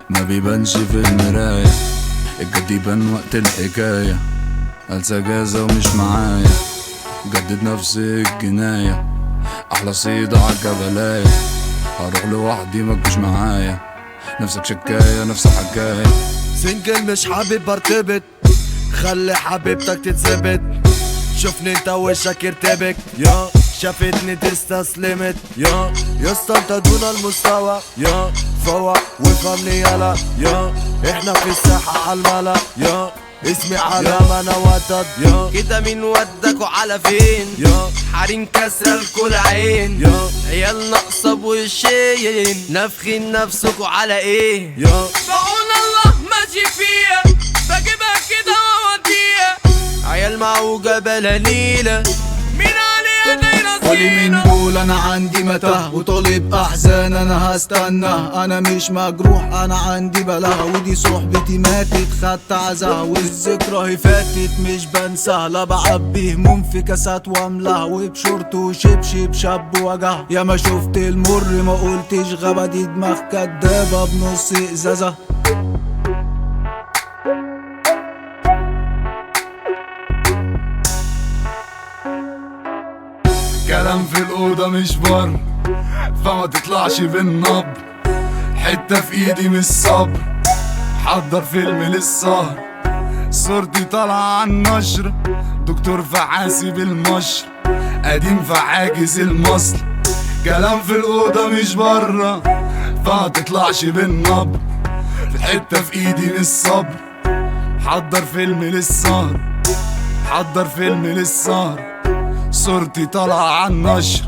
ما بيبانش في المراية، الجد يبان وقت الحكاية. قال سجازة ومش معايا، جدد نفس الجناية. أحلى صيدة عالجبلاية، هروح لوحدي مجوش معايا. نفسك شكاية نفس حكاية. سنجل مش حابب ارتبط، خلي حبيبتك تتثبت. شوفني انت وشك يرتبك، يا شافتني تستسلمت. يا اسطى انت دون المستوى، يا فوق وافهمني يلا. يا احنا في الساحة عالملا، يا اسمي علامة انا وتد. يا كده مين ودك وعلى فين؟ يا حريم كسر الكل عين، يا عيال ناقصة بوشين، نافخين نفسكوا على ايه؟ يا بقول الله ماشي فيها، بجيبها كده واوديها، عيال معوجة بلاليلة، مين عليها دايرة قولي مين زينة؟ دول؟ انا عندي متاهة وطالب احزان انا هستنى. انا مش مجروح انا عندي بلاغة، ودي صحبتي ماتت خدت عزاها، والذكرى هي فاتت مش بنساها. لا بعبي هموم في كاسات واملاها، وبشورت وشبشب شاب وجعها. يا ما شفت المر ما قلتش غابة، دي دماغ كدابة بنص ازازة. كلام في الأوضة مش بر، فما تطلعش بالنبر. حتة في ايدي مش صبر، حضر فيلم للسهر. صورتي طالعة عالنشر، دكتور فعاسي بالمشر، قديم فعاجز المصل. كلام في الأوضة مش برا، فما تطلعش بالنبر. في حتة في ايدي مش صبر، حضر فيلم للسهر. حضر فيلم للسهر، صورتي طالعة عالنشر،